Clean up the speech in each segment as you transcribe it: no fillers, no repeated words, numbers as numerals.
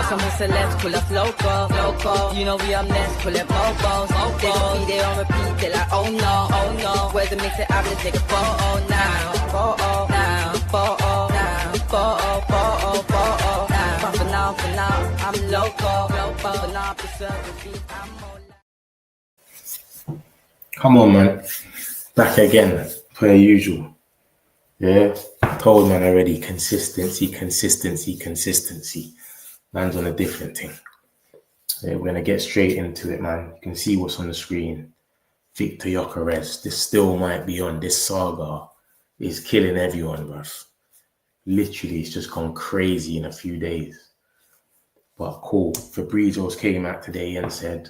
Some celebs call us loco. You know we up next, call it mobos. They don't be there on repeat, they like, oh no. Where's the mix it up, let's take a photo now. Photo now. But for now, I'm loco. For now, Come on, man. Back again, per usual. Yeah, told man already, consistency. Man's on a different thing. Yeah, we're gonna get straight into it, man. You can see what's on the screen. Victor Gyokeres, this still might be on. This saga is killing everyone, bruv. Literally, it's just gone crazy in a few days. But cool. Fabrizio's came out today and said,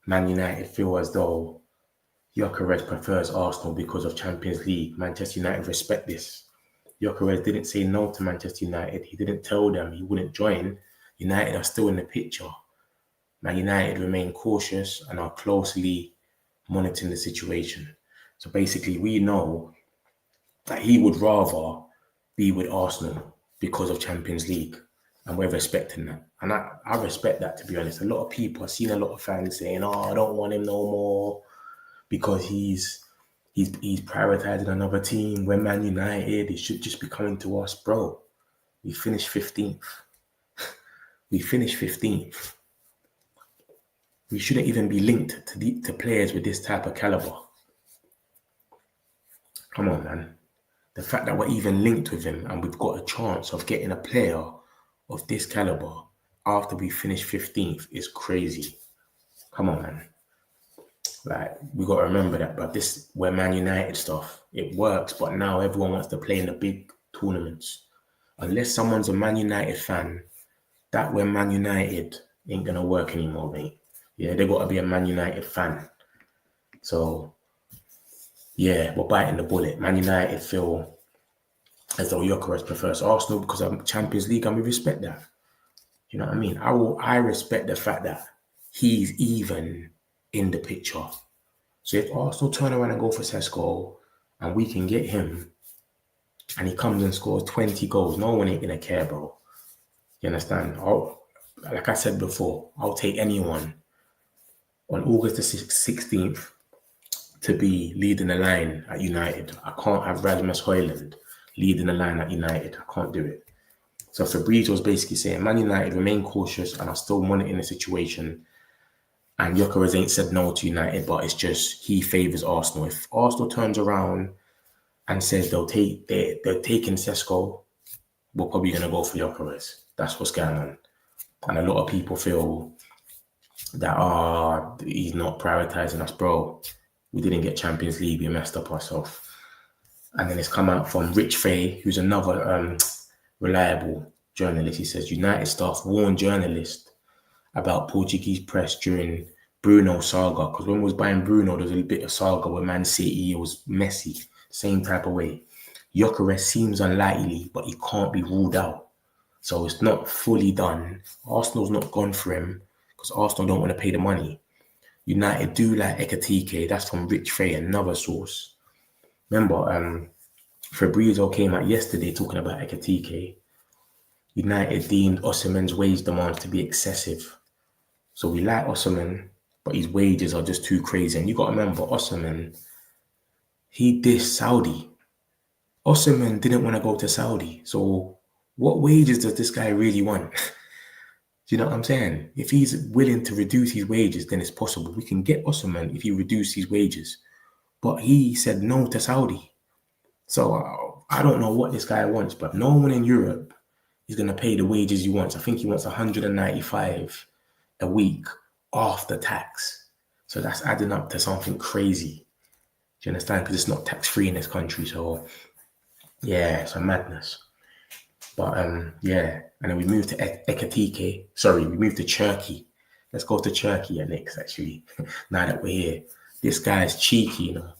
Man United feel as though Gyokeres prefers Arsenal because of Champions League. Manchester United respect this. Gyokeres didn't say no to Manchester United. He didn't tell them he wouldn't join. United are still in the picture. Man United remain cautious and are closely monitoring the situation. So basically, we know that he would rather be with Arsenal because of Champions League. And we're respecting that. And I respect that, to be honest. A lot of people, I've seen a lot of fans saying, I don't want him no more, because he's prioritizing another team. We're Man United. He should just be coming to us, bro. We finished 15th. We shouldn't even be linked to players with this type of caliber. Come on, man. The fact that we're even linked with him and we've got a chance of getting a player of this caliber after we finish 15th is crazy. Come on, man. Like, we got to remember that, but this, we're Man United stuff, it works, but now everyone wants to play in the big tournaments. Unless someone's a Man United fan, that we're Man United ain't going to work anymore, mate. Yeah, they got to be a Man United fan. So, yeah, we're biting the bullet. Man United feel as though Gyokeres prefers Arsenal because of Champions League, and we respect that. You know what I mean? I respect the fact that he's even in the picture. So if Arsenal turn around and go for Sesko and we can get him and he comes and scores 20 goals, no one ain't gonna care, bro. You understand? Like I said before, I'll take anyone on August the 16th to be leading the line at United. I can't have Rasmus Højlund leading the line at United. I can't do it. So Fabrizio was basically saying, Man United remain cautious and are still monitoring the situation. And Gyokeres ain't said no to United, but it's just he favours Arsenal. If Arsenal turns around and says they're taking Sesko, we're probably going to go for Gyokeres. That's what's going on. And a lot of people feel that, he's not prioritising us, bro. We didn't get Champions League. We messed up ourselves. And then it's come out from Rich Fay, who's another reliable journalist. He says, United staff warned journalists about Portuguese press during Bruno saga, because when we was buying Bruno, there was a bit of saga with Man City. It was messy, same type of way. Gyokeres seems unlikely, but he can't be ruled out. So it's not fully done. Arsenal's not gone for him because Arsenal don't want to pay the money. United do like Ekitike. That's from Rich Fay, another source. Remember, Fabrizio came out yesterday talking about Ekitike. United deemed Osimhen's wage demands to be excessive. So we like Osimhen, but his wages are just too crazy. And you got to remember, Osimhen, he dissed Saudi. Osimhen didn't want to go to Saudi. So what wages does this guy really want? Do you know what I'm saying? If he's willing to reduce his wages, then it's possible. We can get Osimhen if he reduces his wages. But he said no to Saudi. So I don't know what this guy wants, but no one in Europe is going to pay the wages he wants. I think he wants 195 a week after tax. So that's adding up to something crazy. Do you understand? Because it's not tax-free in this country. So, yeah, it's a madness. But, yeah. And then we moved to Ekitike. Sorry, we moved to Cherki. Let's go to Cherki next, actually, now that we're here. This guy is cheeky, you know.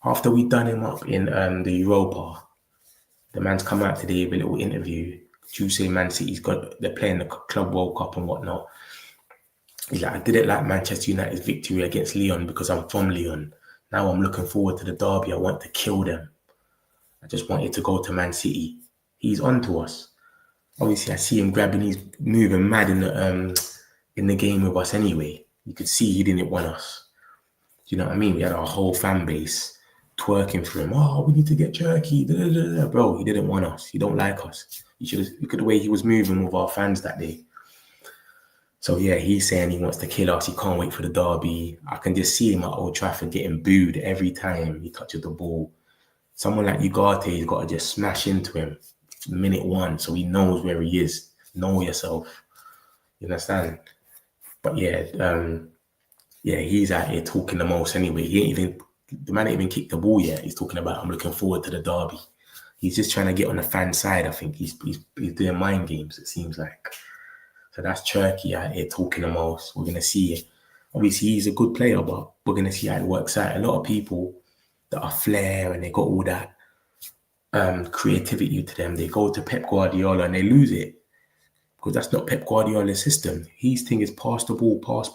After we done him up in the Europa, the man's come out today with a little interview. Tuesday, Man City's they're playing the Club World Cup and whatnot. He's like, I didn't like Manchester United's victory against Lyon because I'm from Lyon. Now I'm looking forward to the derby. I want to kill them. I just wanted to go to Man City. He's on to us. Obviously, I see him grabbing, he's moving mad in the game with us anyway. You could see he didn't want us. Do you know what I mean? We had our whole fan base twerking for him. Oh, we need to get Cherki. Bro, he didn't want us. He don't like us. You should look at the way he was moving with our fans that day. So yeah, he's saying he wants to kill us. He can't wait for the derby. I can just see him at Old Trafford getting booed every time he touches the ball. Someone like Gyokeres got to just smash into him minute 1 so he knows where he is. Know yourself. You understand? But yeah, he's out here talking the most anyway. The man ain't even kicked the ball yet. He's talking about, I'm looking forward to the derby. He's just trying to get on the fan side. I think he's doing mind games, it seems like. So that's Cherki out here talking the most. We're going to see it. Obviously, he's a good player, but we're going to see how it works out. A lot of people that are flair and they got all that creativity to them, they go to Pep Guardiola and they lose it. Because that's not Pep Guardiola's system. His thing is pass the ball, pass.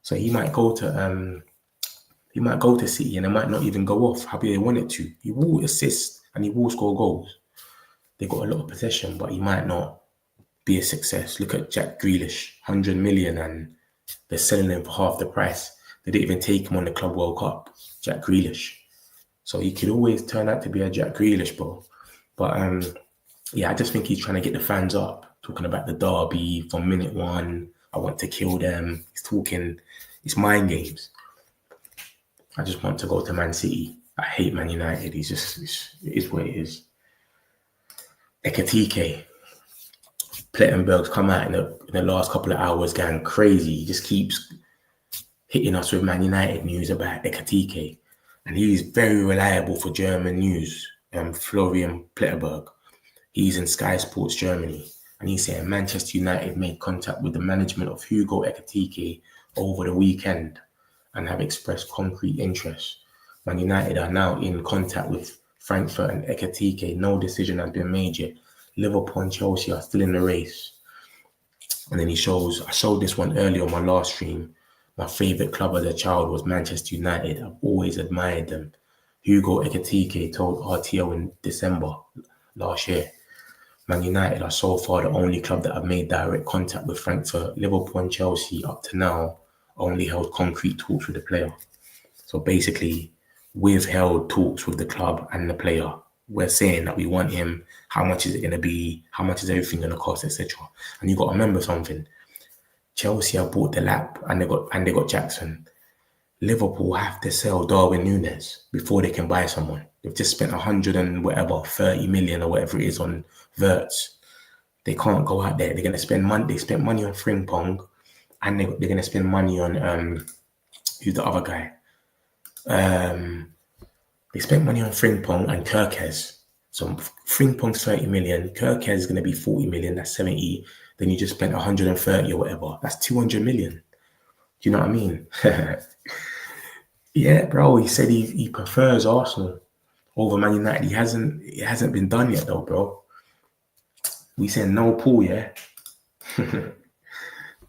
So he might go to City and it might not even go off how they want it to. He will assist and he will score goals. They got a lot of possession, but he might not be a success. Look at Jack Grealish, 100 million, and they're selling him for half the price. They didn't even take him on the Club World Cup, Jack Grealish. So he could always turn out to be a Jack Grealish, bro. But yeah, I just think he's trying to get the fans up, talking about the derby from minute 1. I want to kill them. He's talking, it's mind games. I just want to go to Man City. I hate Man United. It is what it is. Ekitike. Plettenberg's come out in the last couple of hours going crazy. He just keeps hitting us with Man United news about Ekitike. And he's very reliable for German news, Florian Plettenberg. He's in Sky Sports Germany. And he's saying Manchester United made contact with the management of Hugo Ekitike over the weekend and have expressed concrete interest. Man United are now in contact with Frankfurt and Ekitike. No decision has been made yet. Liverpool and Chelsea are still in the race. And then I showed this one earlier on my last stream. My favourite club as a child was Manchester United. I've always admired them. Hugo Ekitike told RTO in December last year. Man United are so far the only club that have made direct contact with Frankfurt. Liverpool and Chelsea up to now only held concrete talks with the player. So basically, we've held talks with the club and the player. We're saying that we want him. How much is it going to be? How much is everything going to cost, etc. And you got to remember something. Chelsea have bought the lap and they got Jackson. Liverpool have to sell Darwin Núñez before they can buy someone. They've just spent 30 million or whatever it is on Wirtz. They can't go out there. They're going to spend money. They spent money on Frimpong, and they're going to spend money on who's the other guy? They spent money on Frimpong and Gyokeres. So Frimpong's 30 million, Gyokeres is going to be 40 million, that's 70. Then you just spent 130 or whatever. That's 200 million. Do you know what I mean? Yeah, bro, he said he prefers Arsenal over Man United. It hasn't been done yet though, bro. We said no Paul, yeah?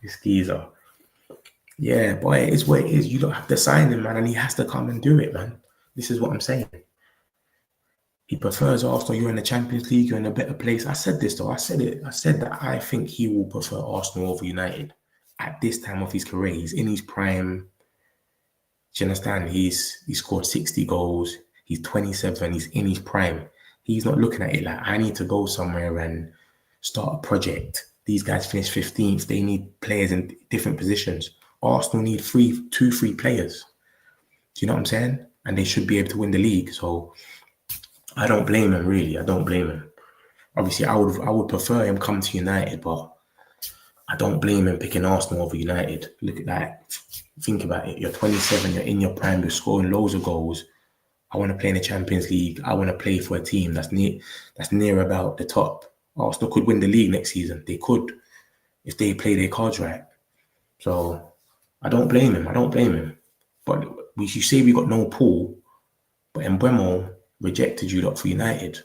This geezer. Yeah, boy, it is what it is. You don't have to sign him, man, and he has to come and do it, man. This is what I'm saying. He prefers Arsenal. You're in the Champions League. You're in a better place. I said this, though. I said it. I said that I think he will prefer Arsenal over United at this time of his career. He's in his prime. Do you understand? He scored 60 goals. He's 27. He's in his prime. He's not looking at it like, I need to go somewhere and start a project. These guys finished 15th. They need players in different positions. Arsenal need 2-3 players. Do you know what I'm saying? And they should be able to win the league. So I don't blame him, really. I don't blame him. Obviously, I would prefer him come to United, but I don't blame him picking Arsenal over United. Look at that. Think about it. You're 27. You're in your prime. You're scoring loads of goals. I want to play in the Champions League. I want to play for a team that's near about the top. Arsenal could win the league next season. They could if they play their cards right. So I don't blame him. I don't blame him. But you say we got no Paul, but Mbuemo rejected you lot for United.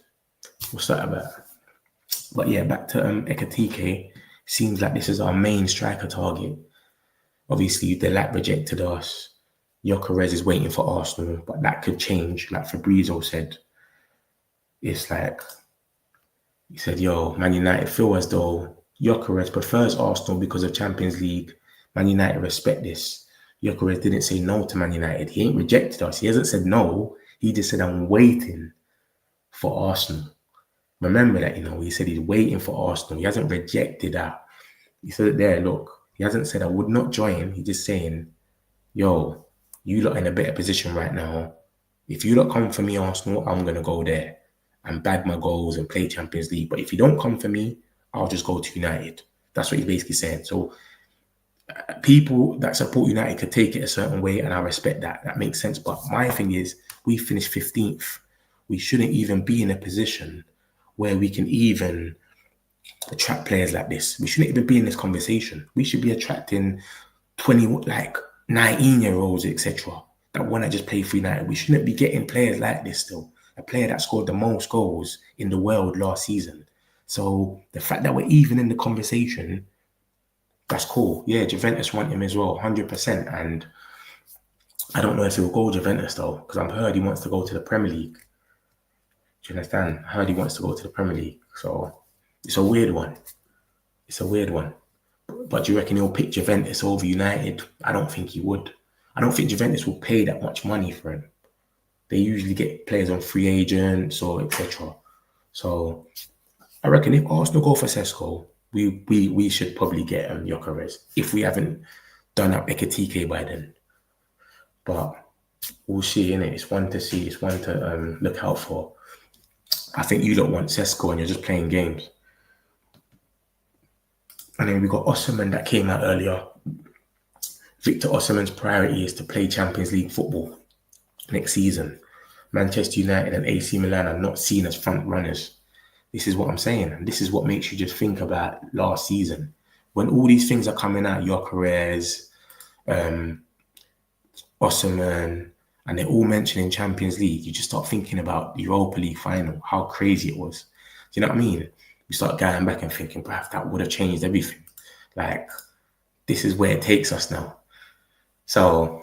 What's that about? But yeah, back to Ekitike. Seems like this is our main striker target. Obviously, the lap rejected us. Gyokeres is waiting for Arsenal, but that could change. Like Fabrizio said, it's like He said, yo, Man United feel as though Gyokeres prefers Arsenal because of Champions League. Man United respect this. Gyokeres didn't say no to Man United. He ain't rejected us. He hasn't said no. He just said, I'm waiting for Arsenal. Remember that, he said he's waiting for Arsenal. He hasn't rejected that. He said it there, look. He hasn't said I would not join. He's just saying, yo, you lot in a better position right now. If you lot come for me, Arsenal, I'm going to go there and bag my goals and play Champions League. But if you don't come for me, I'll just go to United. That's what he's basically saying. So people that support United could take it a certain way, and I respect that. That makes sense. But my thing is, we finished 15th. We shouldn't even be in a position where we can even attract players like this. We shouldn't even be in this conversation. We should be attracting 19-year-olds, etc. that want to just play for United. We shouldn't be getting players like this still. A player that scored the most goals in the world last season. So the fact that we're even in the conversation, that's cool. Yeah, Juventus want him as well, 100%. And I don't know if he'll go Juventus though, because I've heard he wants to go to the Premier League. Do you understand? I heard he wants to go to the Premier League. So it's a weird one. But do you reckon he'll pick Juventus over United? I don't think he would. I don't think Juventus will pay that much money for him. They usually get players on free agents or etc. So I reckon if Arsenal go for Sesko, we should probably get Gyokeres if we haven't done up Ekitike by then. But we'll see, innit? It's one to see. It's one to look out for. I think you don't want Sesko and you're just playing games. And then we got Osimhen that came out earlier. Victor Osimhen's priority is to play Champions League football next season. Manchester United and AC Milan are not seen as front runners. This is what I'm saying. And this is what makes you just think about last season. When all these things are coming out, Gyokeres, Osimhen, and they're all mentioning Champions League, you just start thinking about the Europa League final, how crazy it was. Do you know what I mean? You start going back and thinking, perhaps that would have changed everything. Like, this is where it takes us now. So,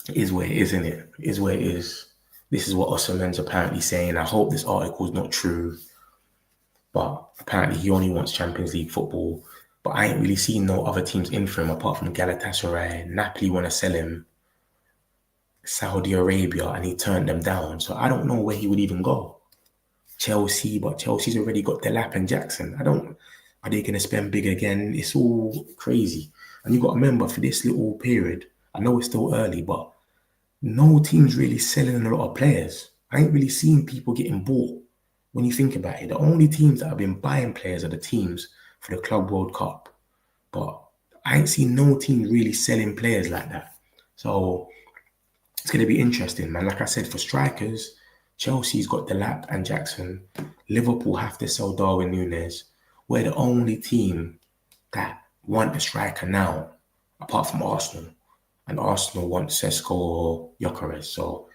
it is where it is, isn't it? It is where it is. This is what Osimhen's apparently saying. I hope this article is not true. But apparently he only wants Champions League football. But I ain't really seen no other teams in for him apart from Galatasaray. Napoli want to sell him. Saudi Arabia, and he turned them down. So I don't know where he would even go. Chelsea, but Chelsea's already got Delap and Jackson. Are they going to spend big again? It's all crazy. And you got to remember, for this little period, I know it's still early, but no team's really selling a lot of players. I ain't really seen people getting bought. When you think about it, the only teams that have been buying players are the teams for the Club World Cup. But I ain't seen no team really selling players like that. So it's going to be interesting, man. Like I said, for strikers, Chelsea's got Delap and Jackson. Liverpool have to sell Darwin Núñez. We're the only team that want a striker now, apart from Arsenal. And Arsenal want Sesko or Gyokeres. So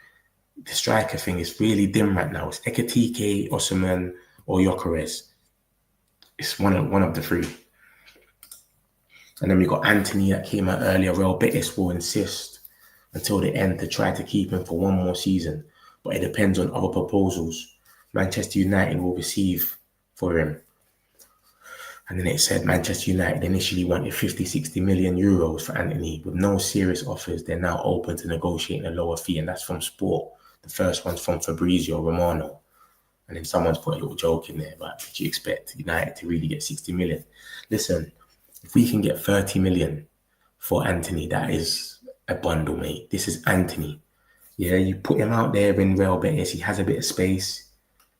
the striker thing is really dim right now. It's Ekitike, Osimhen, or Gyokeres. It's one of the three. And then we got Anthony that came out earlier. Real Betis will insist until the end to try to keep him for one more season. But it depends on other proposals Manchester United will receive for him. And then it said Manchester United initially wanted 50-60 million euros for Anthony. With no serious offers, they're now open to negotiating a lower fee. And that's from Sport. The first one's from Fabrizio Romano. And then someone's put a little joke in there. But did you expect United to really get 60 million? Listen, if we can get 30 million for Anthony, that is a bundle, mate. This is Anthony. Yeah, you put him out there in Real Betis. He has a bit of space.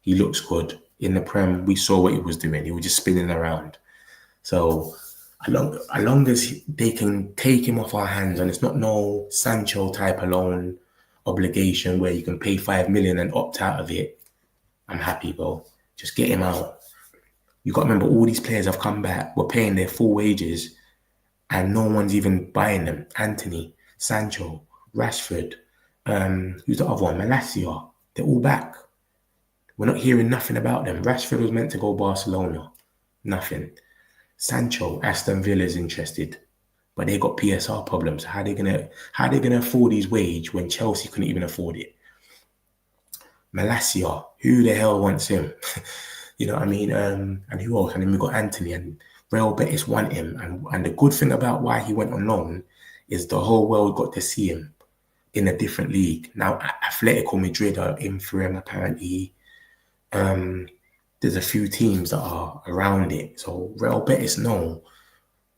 He looks good. In the Prem, we saw what he was doing. He was just spinning around. So, as long as they can take him off our hands, and it's not no Sancho type of loan obligation where you can pay 5 million and opt out of it, I'm happy, bro. Just get him out. You got to remember, all these players have come back. We're paying their full wages, and no one's even buying them. Anthony, Sancho, Rashford, who's the other one? Malacia. They're all back. We're not hearing nothing about them. Rashford was meant to go Barcelona. Nothing. Sancho, Aston Villa's interested, but they got PSR problems. How they gonna afford his wage when Chelsea couldn't even afford it? Malacia, who the hell wants him? You know what I mean? And who else? And then we got Anthony, and Real Betis want him. And the good thing about why he went on loan is the whole world got to see him in a different league. Now, Atletico Madrid are in for him, apparently. There's a few teams that are around it. So Real Betis know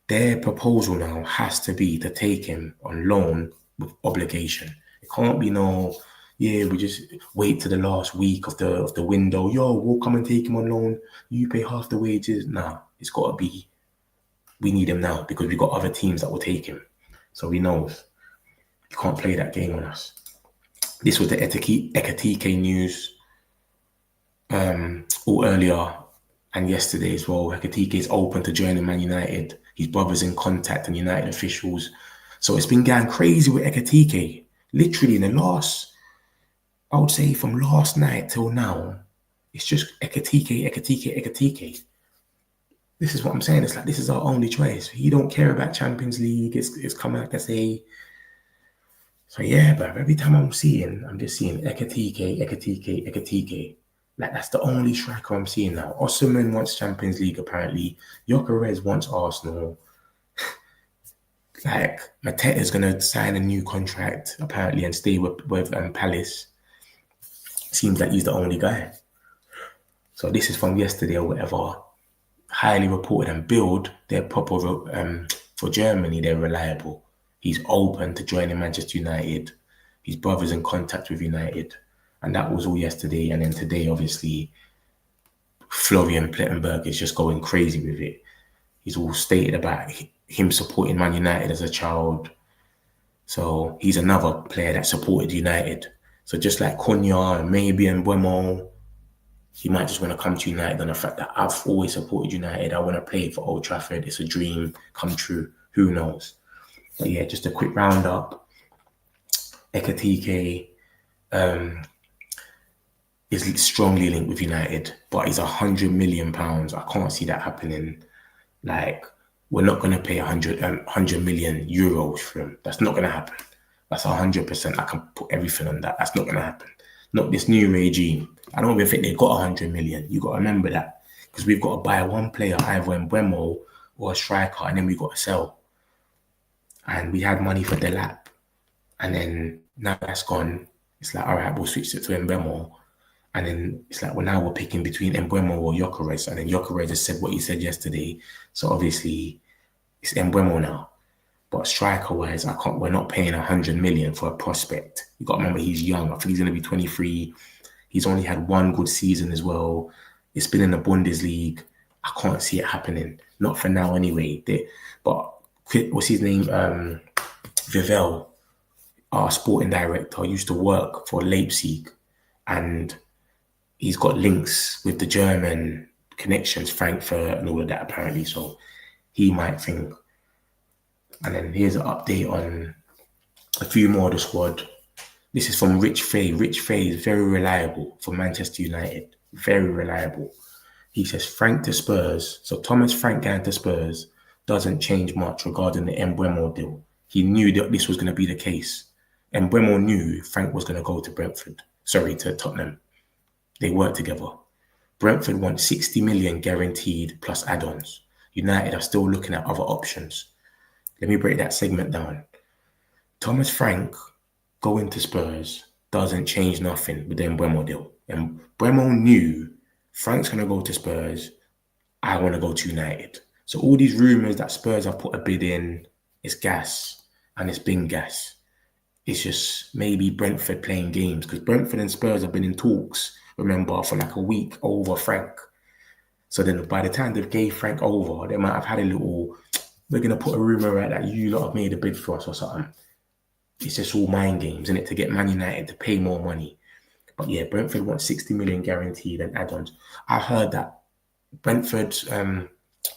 their proposal now has to be to take him on loan with obligation. It can't be no, yeah, we just wait to the last week of the window. Yo, we'll come and take him on loan. You pay half the wages. Nah, it's got to be, we need him now because we've got other teams that will take him. So he knows you can't play that game on us. This was the Ekitike news all earlier and yesterday as well. Ekitike is open to joining Man United. His brother's in contact and United officials. So it's been going crazy with Ekitike. Literally in the last, I would say from last night till now, it's just Ekitike. This is what I'm saying. It's like, this is our only choice. He don't care about Champions League. It's come out to say. So yeah, but every time I'm just seeing Ekitike. Like, that's the only striker I'm seeing now. Osimhen wants Champions League, apparently. Gyokeres wants Arsenal. Like, Mateta's going to sign a new contract, apparently, and stay with Palace. Seems like he's the only guy. So this is from yesterday or whatever. Highly reported, and Build, they're proper, for Germany, they're reliable. He's open to joining Manchester United. His brother's in contact with United. And that was all yesterday. And then today, obviously, Florian Plettenberg is just going crazy with it. He's all stated about him supporting Man United as a child. So he's another player that supported United. So just like Cunha and maybe Mbuemo, he might just want to come to United on the fact that I've always supported United. I want to play for Old Trafford. It's a dream come true. Who knows? But yeah, just a quick roundup. Ekitike, is strongly linked with United, but he's £100 million. I can't see that happening. Like, we're not going to pay 100 million euros for him. That's not going to happen. That's 100%. I can put everything on that. That's not going to happen. Not this new regime. I don't even think they've got 100 million. You got to remember that, because we've got to buy one player, either Mbuemo or a striker, and then we've got to sell. And we had money for Delap, and then now that's gone. It's like, all right, we'll switch it to Mbuemo. And then it's like, well, now we're picking between Mbuemo or Gyokeres. And then Gyokeres just said what he said yesterday. So obviously it's Mbuemo now. But striker-wise, we're not paying 100 million for a prospect. You got to remember, he's young. I think he's going to be 23. He's only had one good season as well. It's been in the Bundesliga. I can't see it happening. Not for now anyway. But what's his name? Vivel, our sporting director, used to work for Leipzig. And he's got links with the German connections, Frankfurt and all of that, apparently. So he might think. And then here's an update on a few more of the squad. This is from Rich Fay. Rich Fay is very reliable for Manchester United. Very reliable. He says Frank to Spurs. So Thomas Frank going to Spurs doesn't change much regarding the Mbuemo deal. He knew that this was going to be the case. Mbuemo knew Frank was going to go to Tottenham. They work together. Brentford want 60 million guaranteed plus add-ons. United are still looking at other options. Let me break that segment down. Thomas Frank going to Spurs doesn't change nothing with the Mbuemo deal. And Mbuemo knew Frank's going to go to Spurs. I want to go to United. So all these rumours that Spurs have put a bid in, it's gas. And it's been gas. It's just maybe Brentford playing games, because Brentford and Spurs have been in talks, remember, for like a week over Frank. So then by the time they gave Frank over, they might have had a little, we're going to put a rumour out that you lot have made a bid for us or something. It's just all mind games, isn't it, to get Man United to pay more money. But yeah, Brentford wants 60 million guaranteed and add-ons. I heard that Brentford's, the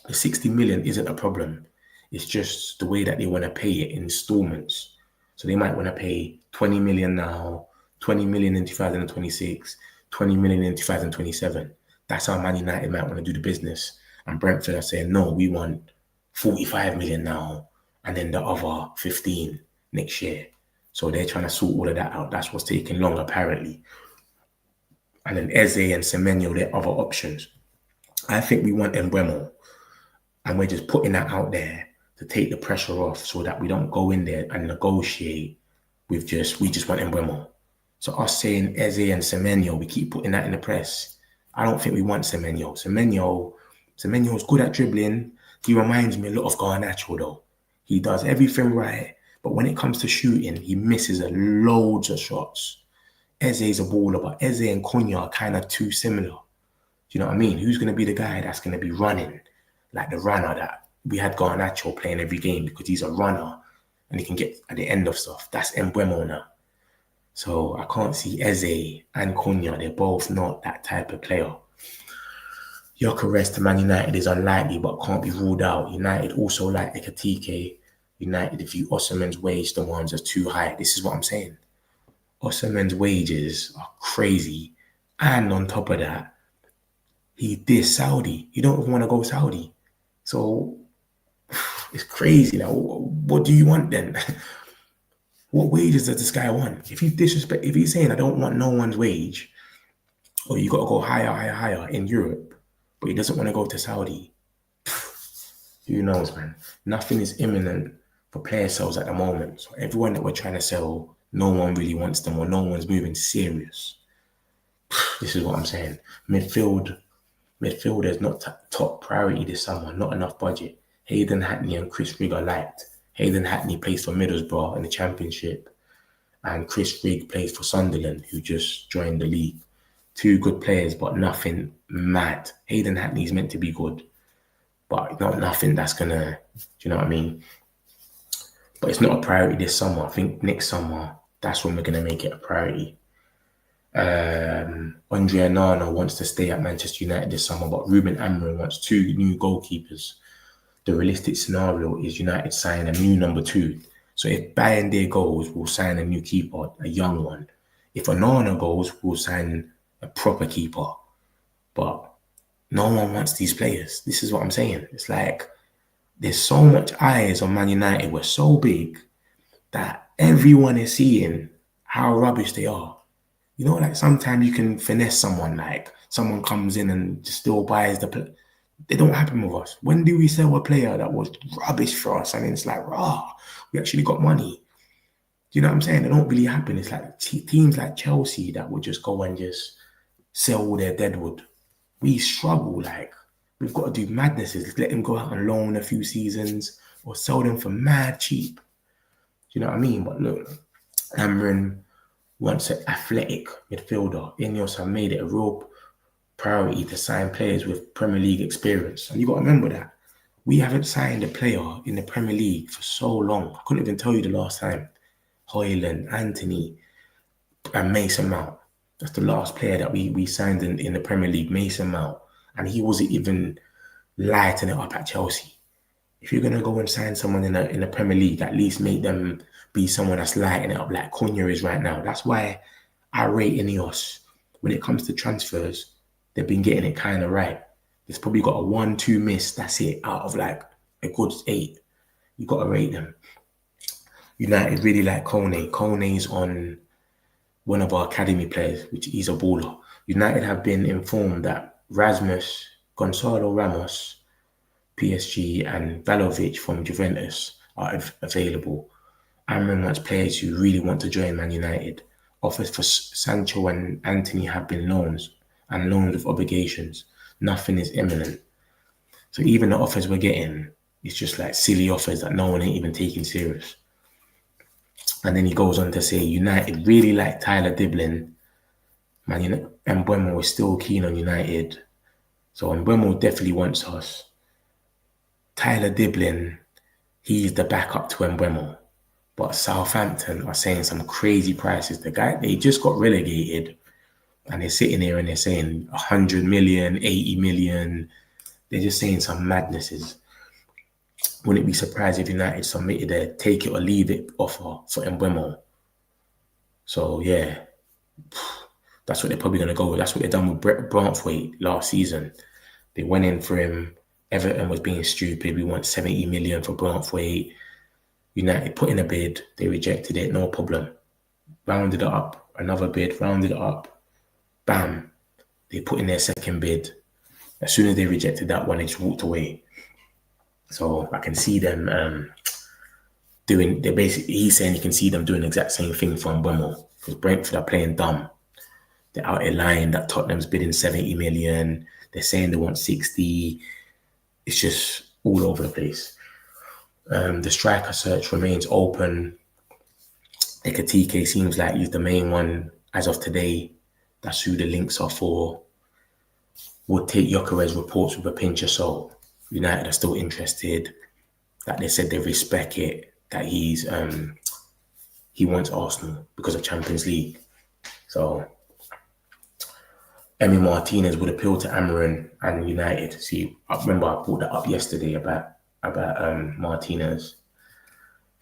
60 million isn't a problem. It's just the way that they want to pay it in installments. So they might want to pay 20 million now, 20 million in 2026, 20 million in 2027. That's how Man United might want to do the business. And Brentford are saying, no, we want 45 million now, and then the other 15 next year. So they're trying to sort all of that out. That's what's taking long, apparently. And then Eze and Semenyo, they're other options. I think we want Mbuemo, and we're just putting that out there to take the pressure off so that we don't go in there and negotiate with we just want Mbuemo. So us saying Eze and Semenyo, we keep putting that in the press. I don't think we want Semenyo. Semenyo's good at dribbling. He reminds me a lot of Garnacho though. He does everything right, but when it comes to shooting, he misses loads of shots. Eze's a baller, but Eze and Konya are kind of too similar. Do you know what I mean? Who's going to be the guy that's going to be running like the runner that we had Garnacho playing every game because he's a runner and he can get at the end of stuff? That's Mbuemo now. So I can't see Eze and Konya. They're both not that type of player. Gyokeres to Man United is unlikely but can't be ruled out. United also like Ekitike. United view Osimhen's wage demands as too high. This is what I'm saying. Osimhen's wages are crazy. And on top of that, he did Saudi. You don't even want to go Saudi. So it's crazy. Now, what do you want then? What wages does this guy want? If he's saying I don't want no one's wage, or you got to go higher in Europe, but he doesn't want to go to Saudi, who knows, man? Nothing is imminent for player sales at the moment. So everyone that we're trying to sell, no one really wants them, or no one's moving serious. This is what I'm saying. Midfield is not top priority this summer. Not enough budget. Hayden Hackney and Chris Rigg are liked. Hayden Hackney plays for Middlesbrough in the Championship, and Chris Rigg plays for Sunderland, who just joined the league. Two good players, but nothing mad. Hayden Hackney's meant to be good, but not nothing that's gonna, do you know what I mean? But it's not a priority this summer. I think next summer, that's when we're gonna make it a priority. Andre Onana wants to stay at Manchester United this summer, but Ruben Amorim wants 2 new goalkeepers. The realistic scenario is United sign a new number 2. So if Bayern goes, we'll sign a new keeper, a young one. If Onana goes, we'll sign a proper keeper. But no one wants these players. This is what I'm saying. It's like there's so much eyes on Man United. We're so big that everyone is seeing how rubbish they are. You know, like sometimes you can finesse someone, like someone comes in and just still buys the play. They don't happen with us. When do we sell a player that was rubbish for us? And it's like, we actually got money. You know what I'm saying? They don't really happen. It's like teams like Chelsea that would just go and just sell all their deadwood. We struggle. Like, we've got to do madnesses. Let them go out on loan a few seasons or sell them for mad cheap. You know what I mean? But look, Amorim wants an athletic midfielder. Ineos have made it a real priority to sign players with Premier League experience. And you got to remember that. We haven't signed a player in the Premier League for so long. I couldn't even tell you the last time. Højlund, Anthony, and Mason Mount. That's the last player that we signed in the Premier League, Mason Mount. And he wasn't even lighting it up at Chelsea. If you're going to go and sign someone in the Premier League, at least make them be someone that's lighting it up like Konya is right now. That's why I rate Ineos. When it comes to transfers, they've been getting it kind of right. It's probably got a 1-2 miss. That's it. Out of like a good 8. You got to rate them. United really like Kone. Kone's on one of our academy players, which he's a baller. United have been informed that Gonzalo Ramos, PSG, and Vlahovic from Juventus are available. Amorim wants players who really want to join Man United. Offers for Sancho and Anthony have been loans with obligations. Nothing is imminent. So even the offers we're getting, it's just like silly offers that no one ain't even taking serious. And then he goes on to say, United really like Tyler Diblin. Man, Mbuemo is still keen on United. So Mbuemo definitely wants us. Tyler Diblin, he's the backup to Mbuemo. But Southampton are saying some crazy prices. The guy, they just got relegated. And they're sitting here and they're saying 100 million, 80 million. They're just saying some madnesses. Wouldn't be surprised if United submitted a take it or leave it offer for Mbuemo. So, yeah, that's what they're probably going to go with. That's what they've done with Brantwaite last season. They went in for him. Everton was being stupid. We want 70 million for Brantwaite. United put in a bid. They rejected it. No problem. Rounded it up. Another bid. Rounded it up. Bam. They put in their second bid. As soon as they rejected that one, they just walked away. So I can see them doing. They basically, he's saying you can see them doing the exact same thing for Mbuemo, because Brentford are playing dumb. They're out here lying that Tottenham's bidding 70 million. They're saying they want 60. It's just all over the place. The striker search remains open. Ekitike seems like he's the main one as of today. That's who the links are for. We'll take Gyokeres reports with a pinch of salt. United are still interested. That they said they respect it. That he wants Arsenal because of Champions League. So Emi Martinez would appeal to Amarin and United. See, I remember I brought that up yesterday about Martinez.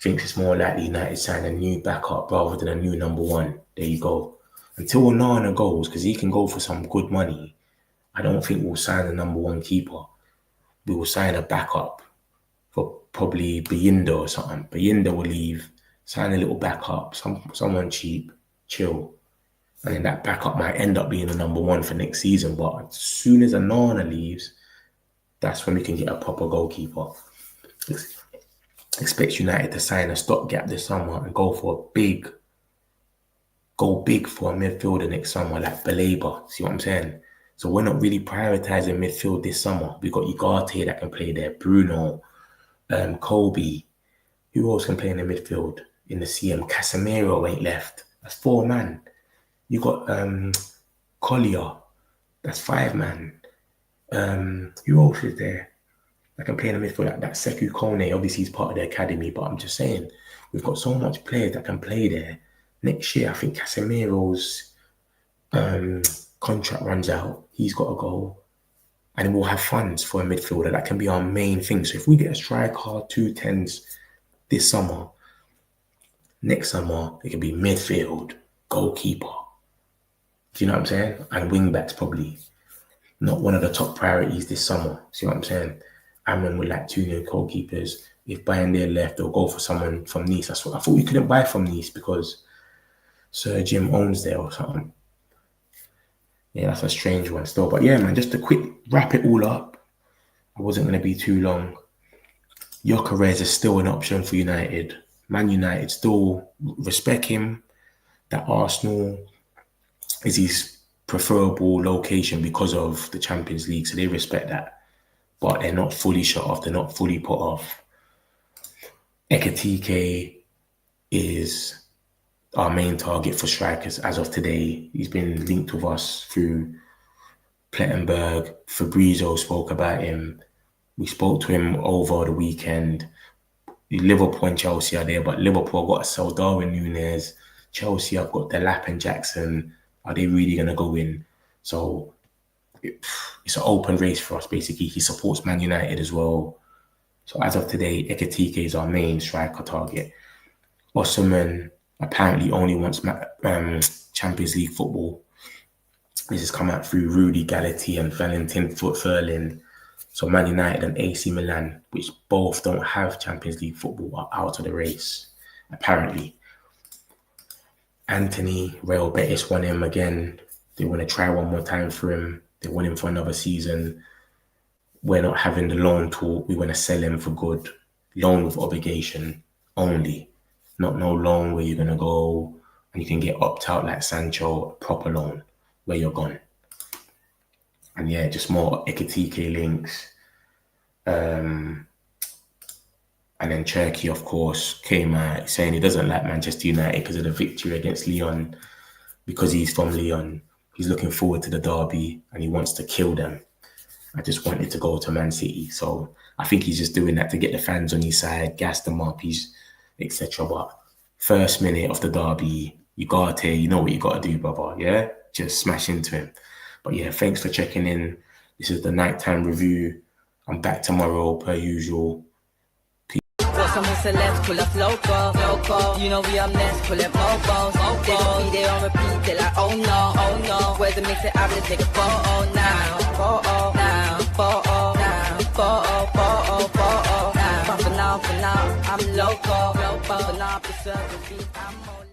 Thinks it's more likely United sign a new backup rather than a new number one. There you go. Until Onana goes, because he can go for some good money, I don't think we'll sign a number one keeper. We will sign a backup for probably Bayinda or something. Bayinda will leave, sign a little backup, someone cheap, chill. And then that backup might end up being the number one for next season. But as soon as Onana leaves, that's when we can get a proper goalkeeper. Expect United to sign a stopgap this summer and go big for a midfielder next summer, like Baleba. See what I'm saying? So we're not really prioritizing midfield this summer. We've got Ugarte that can play there, Bruno, Kobe. Who else can play in the midfield in the CM? Casemiro ain't left. That's 4 man. You got Collier. That's 5 man. Who else is there that can play in the midfield? That Sekou Kone, obviously he's part of the academy, but I'm just saying, we've got so much players that can play there. Next year, I think Casemiro's contract runs out. He's got to go. And we'll have funds for a midfielder. That can be our main thing. So if we get a striker, 2 10s this summer, next summer, it can be midfield, goalkeeper. Do you know what I'm saying? And wing backs probably. Not one of the top priorities this summer. See what I'm saying? Amron would like 2 new goalkeepers. If Bayern left, they'll go for someone from Nice. That's what I thought we couldn't buy from Nice because Sir Jim owns there or something. Yeah, that's a strange one still. But yeah, man, just to quick wrap it all up. I wasn't going to be too long. Gyokeres is still an option for United. Man United still respect him. That Arsenal is his preferable location because of the Champions League. So they respect that. But they're not fully shut off. They're not fully put off. Ekitike is our main target for strikers as of today. He's been linked with us through Plettenberg. Fabrizio spoke about him. We spoke to him over the weekend. Liverpool and Chelsea are there, but Liverpool got to sell Darwin Núñez. Chelsea have got Delap and Jackson. Are they really going to go in? So it's an open race for us, basically. He supports Man United as well. So as of today, Ekitike is our main striker target. Osimhen apparently only wants Champions League football. This has come out through Rudy Galati and Valentin Furlin. So Man United and AC Milan, which both don't have Champions League football, are out of the race, apparently. Anthony, Real Betis want him again. They want to try one more time for him. They want him for another season. We're not having the loan talk. We want to sell him for good. Loan with obligation only. Not no loan where you're going to go and you can get opt out like Sancho, a proper loan where you're gone. And yeah, just more Ekitike links. And then Cherki, of course, came out saying he doesn't like Manchester United because of the victory against Lyon. Because he's from Lyon, he's looking forward to the derby and he wants to kill them. I just wanted to go to Man City. So I think he's just doing that to get the fans on his side, gas them up, etc. But first minute of the derby, Ugarte, you know what you got to do, brother, yeah? Just smash into him. But yeah, thanks for checking in. This is the nighttime review. I'm back tomorrow, per usual. Someone said let's pull up local. You know we up next, pull up mobos. They gon' be there on repeat, they're like, oh no. Where's the mix it up, let's take a photo now. But for now, I'm local. For now, preserve the beat, I'm on